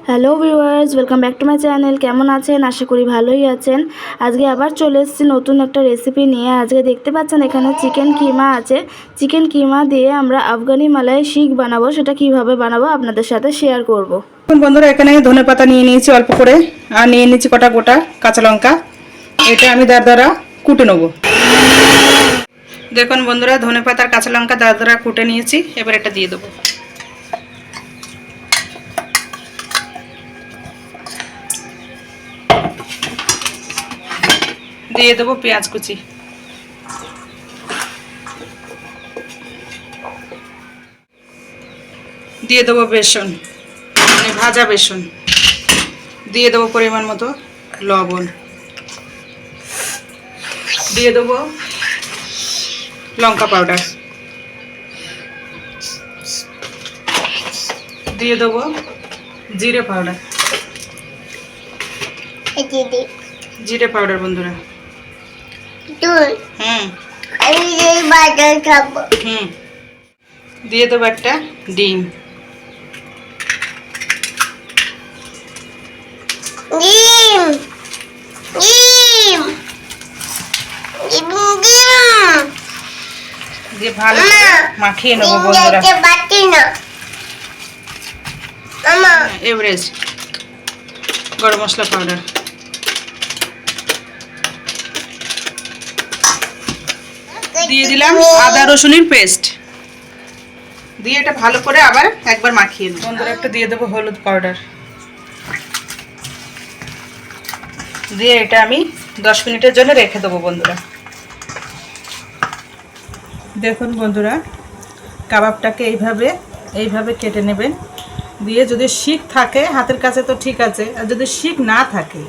Hello viewers, welcome back to my channel. কেমন আছেন? আশা করি ভালোই আছেন। আজকে আবার চলে এসেছি নতুন একটা রেসিপি নিয়ে। আজকে দেখতে পাচ্ছেন এখানে চিকেন কিমা আছে। চিকেন কিমা দিয়ে আমরা আফগানি মালাই শিক বানাবো। সেটা কিভাবে বানাবো আপনাদের সাথে শেয়ার করব। বন্ধুরা, এখানে ধনেপাতা নিয়ে নিয়েছি অল্প করে, আর নিয়ে নিয়েছি কটা গোটা কাঁচা লঙ্কা। এটা আমি দারদারা কুটে নেব। দেখুন বন্ধুরা, ধনেপাতার কাঁচা লঙ্কা দারদারা কুটে নিয়েছি। এবার এটা দিয়ে দেবো। দিয়ে দেবো পেঁয়াজ কুচি, দিয়ে দেবো বেসন, মানে ভাজা বেসন, দিয়ে দেবো পরিমাণ মতো লবণ, দিয়ে দেবো লঙ্কা পাউডার, দিয়ে দেবো জিরে পাউডার, জিরে পাউডার বন্ধুরা। দিয়ে দেবো একটা ডিম, দিয়ে ভালো করে মাখিয়ে নেবো বন্ধুরা। এভারেস্ট গরম মশলা পাউডার, দিয়ে দিলাম আদা রসুনের পেস্ট, দিয়ে এটা ভালো করে আবার একবার মাখিয়ে নেব বন্ধুরা। একটা দিয়ে দেবো হলুদ পাউডার, দিয়ে এটা আমি 10 মিনিটের জন্য রেখে দেবো বন্ধুরা। দেখুন বন্ধুরা, কাবাবটাকে এইভাবে কেটে নেবেন। দিয়ে যদি শিক থাকে হাতের কাছে তো ঠিক আছে, আর যদি শিক না থাকে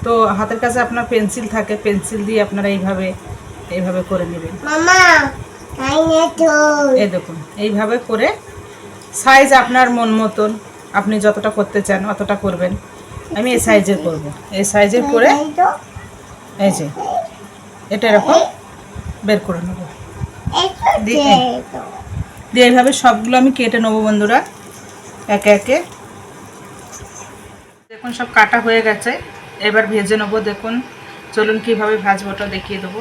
তো হাতের কাছে আপনার পেন্সিল থাকে, পেন্সিল দিয়ে আপনারা এইভাবে করে নেবেন। এই দেখুন, এইভাবে করে সাইজ আপনার মন মতন আপনি যতটা করতে চান অতটা করবেন। আমি এই সাইজের করব, এই সাইজের করে এই যে এটা এরকম বের করে নেব। দিয়ে এইভাবে সবগুলো আমি কেটে নেবো বন্ধুরা, একে একে। দেখুন সব কাটা হয়ে গেছে, এবার ভেজে নেবো। দেখুন চলুন কীভাবে ভাজবোটা দেখিয়ে দেবো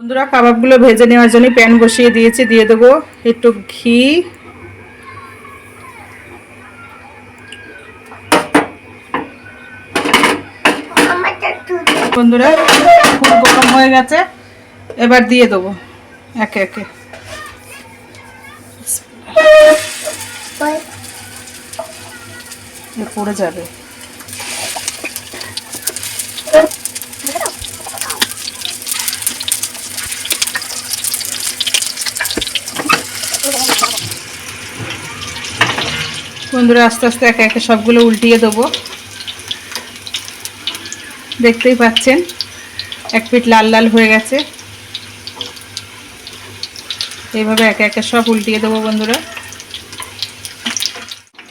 বন্ধুরা। কাবাবগুলো ভেজে নেওয়ার জন্য প্যান বসিয়ে দিয়েছি, দিয়ে দেবো একটু ঘি, বন্ধুরা খুব গরম হয়ে গেছে। এবার দিয়ে দেবো একে একে। পড়ে যাবে। বন্ধুরা আস্তে আস্তে একে একে সবগুলো উল্টিয়ে দেবো। দেখতেই পাচ্ছেন এক পিঠ লাল লাল হয়ে গেছে। এইভাবে একে একে সব উল্টিয়ে দেবো বন্ধুরা।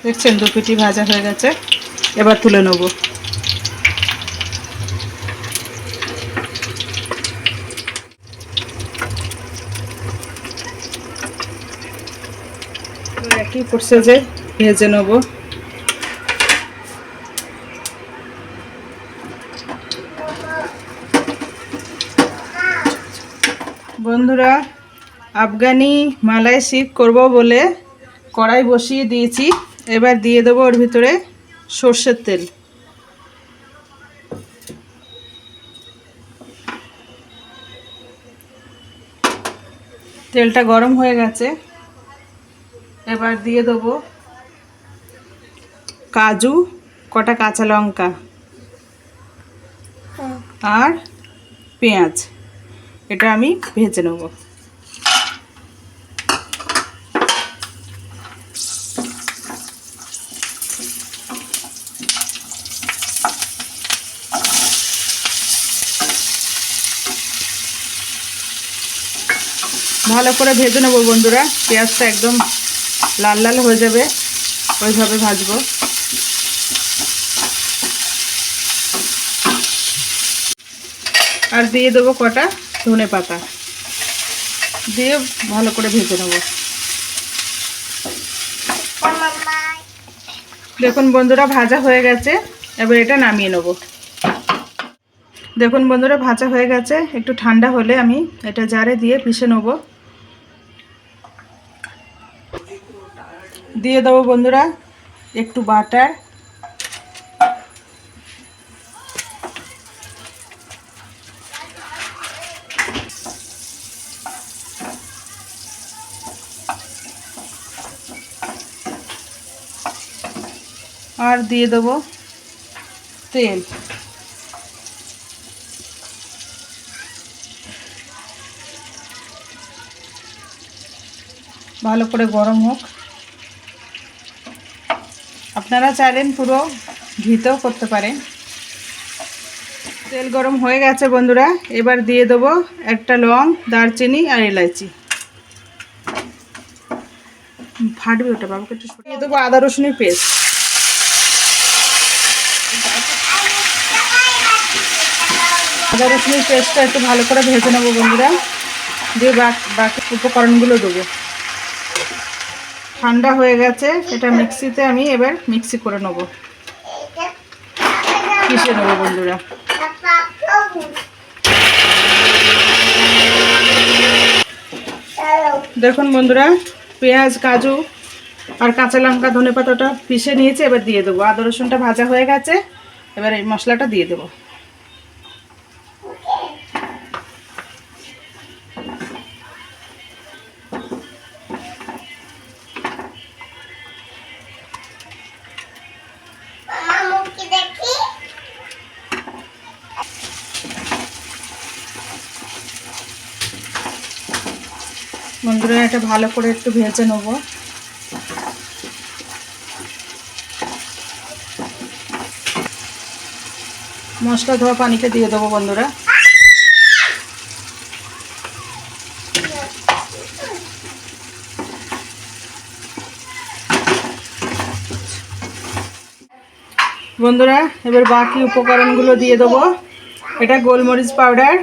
দেখছেন দু পিঠি ভাজা হয়ে গেছে, এবার তুলে নেব। একই প্রসেসে ভেজে নেব। বন্ধুরা আফগানি মালাই শিক করব বলে কড়াই বসিয়ে দিয়েছি। এবার দিয়ে দেবো ওর ভিতরে সর্ষের তেল। তেলটা গরম হয়ে গেছে, এবার দিয়ে দেবো কাজু, কটা কাঁচা লঙ্কা আর পেঁয়াজ। এটা আমি ভেজে নেব। ভালো করে ভেজে নেব বন্ধুরা। পেঁয়াজটা একদম লাল লাল হয়ে যাবে, ওইভাবে ভাজবো। আর দিয়ে দেবো কটা ধনেপাতা, দিয়ে ভালো করে ভেজে নেব। দেখুন বন্ধুরা ভাজা হয়ে গেছে, এবার এটা নামিয়ে নেব। দেখুন বন্ধুরা ভাজা হয়ে গেছে, একটু ঠান্ডা হলে আমি এটা জারে দিয়ে পিষে নেব। দিয়ে দেবো বন্ধুরা একটু বাটার, আর দিয়ে দেবো তেল। ভালো করে গরম হোক। আপনারা চাইলেন পুরো ঘিতেও করতে পারেন। তেল গরম হয়ে গেছে বন্ধুরা, এবার দিয়ে দেবো একটা লং, দারচিনি আর এলাচি। ফাটবে ওটা বাবুকে একটু দিয়ে দেবো আদা রসুনের পেস্ট। আদা রসুনের পেস্টটা একটু ভালো করে ভেজে নেবো বন্ধুরা, দিয়ে বাকি উপকরণগুলো দেবো। ঠান্ডা হয়ে গেছে, এটা মিক্সিতে আমি এবার মিক্সি করে নেবো, পিষে নেবো বন্ধুরা। দেখুন বন্ধুরা পেঁয়াজ, কাজু আর কাঁচা লঙ্কা, ধনেপাতাটা পিষে নিয়েছে, এবার দিয়ে দেবো। আদা রসুনটা ভাজা হয়ে গেছে, এবার এই মশলাটা দিয়ে দেবো। বন্ধুরা এটা ভালো করে একটু ভেজে নেবো। মশলা ধোয়া পানিটা দিয়ে দেবো বন্ধুরা। বন্ধুরা এবার বাকি উপকরণগুলো দিয়ে দেবো। এটা গোলমরিচ পাউডার,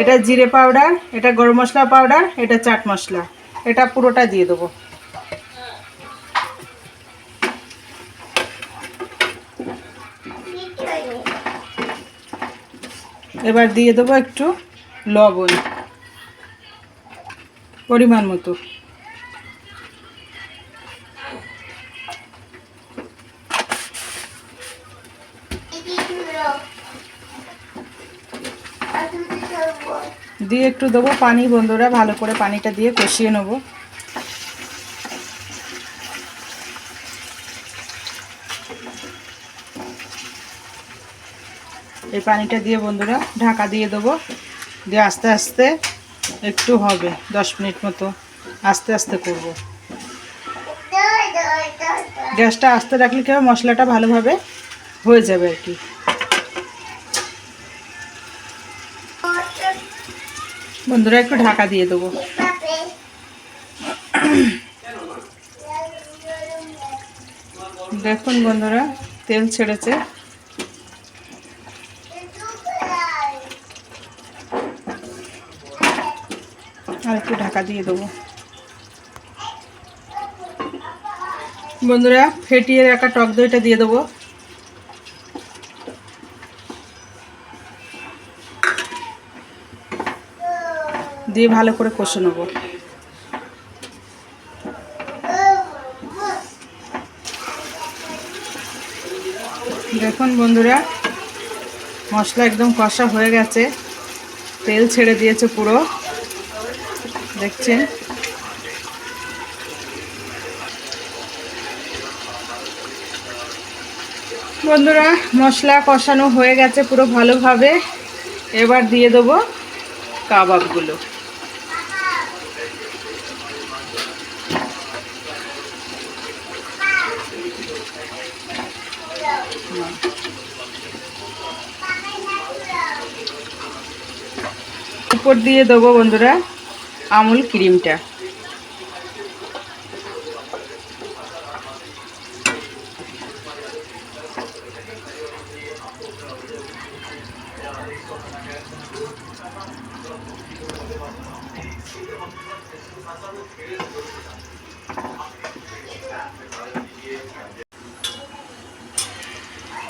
এটা জিরে পাউডার, এটা গরম মশলা পাউডার, এটা চাট মশলা, এটা পুরোটা দিয়ে দেবো। এবার দিয়ে দেবো একটু লবণ পরিমাণ মতো। দিয়ে একটু দেবো পানি বন্ধুরা, ভালো করে পানিটা দিয়ে কষিয়ে নেব। এই পানিটা দিয়ে বন্ধুরা ঢাকা দিয়ে দেবো, দিয়ে আস্তে আস্তে একটু হবে 10 মিনিট মতো আস্তে আস্তে করব। গ্যাসটা আস্তে রাখলে কি হবে, মশলাটা ভালোভাবে হয়ে যাবে আর কি। বন্ধুরা একটু ঢাকা দিয়ে দেবো। দেখুন বন্ধুরা তেল ছেড়েছে, আর একটু ঢাকা দিয়ে দেবো। বন্ধুরা ফেটিয়ে রাখা টক দইটা দিয়ে দেবো। দিয়ে ভালো করে কষে নেব। দেখুন বন্ধুরা মশলা একদম কষা হয়ে গেছে, তেল ছেড়ে দিয়েছে পুরো, দেখছেন। বন্ধুরা মশলা কষানো হয়ে গেছে পুরো ভালোভাবে, এবার দিয়ে দেবো কাবাবগুলো। উপর দিয়ে দেবো বন্ধুরা আমুল ক্রিমটা।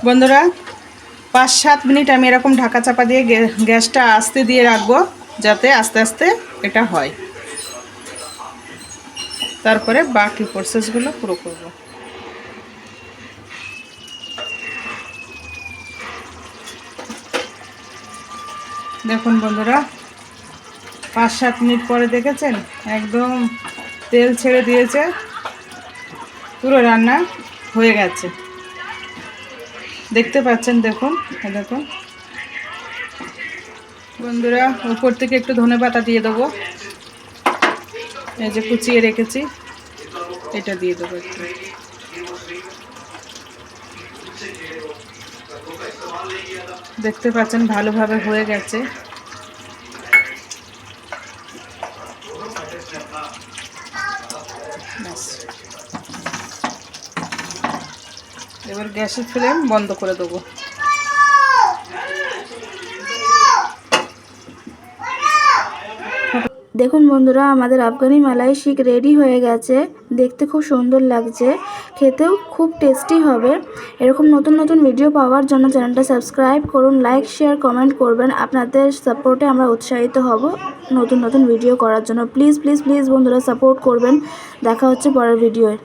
বন্ধুরা 5-7 মিনিট আমি এরকম ঢাকা চাপা দিয়ে গ্যাসটা আস্তে দিয়ে রাখবো, যাতে আস্তে আস্তে এটা হয়। তারপরে বাকি প্রসেসগুলো পুরো করব। দেখুন বন্ধুরা 5-7 মিনিট পরে দেখেছেন একদম তেল ছেড়ে দিয়েছে, পুরো রান্না হয়ে গেছে। দেখতে পাচ্ছেন, দেখুন দেখুন বন্ধুরা, উপর থেকে একটু ধনেপাতা দিয়ে দেবো, এই যে কুচিয়ে রেখেছি এটা দিয়ে দেবো একটু। দেখতে পাচ্ছেন ভালোভাবে হয়ে গেছে। এবার গ্যাসের ফ্লেম বন্ধ করে দেবো। দেখুন বন্ধুরা, আমাদের আফগানি মালাই শিক রেডি হয়ে গেছে। দেখতে খুব সুন্দর লাগছে, খেতেও খুব টেস্টি হবে। এরকম নতুন নতুন ভিডিও পাওয়ার জন্য চ্যানেলটা সাবস্ক্রাইব করুন, লাইক শেয়ার কমেন্ট করবেন। আপনাদের সাপোর্টে আমরা উৎসাহিত হব নতুন নতুন ভিডিও করার জন্য। প্লিজ প্লিজ প্লিজ বন্ধুরা সাপোর্ট করবেন। দেখা হচ্ছে পরের ভিডিওয়।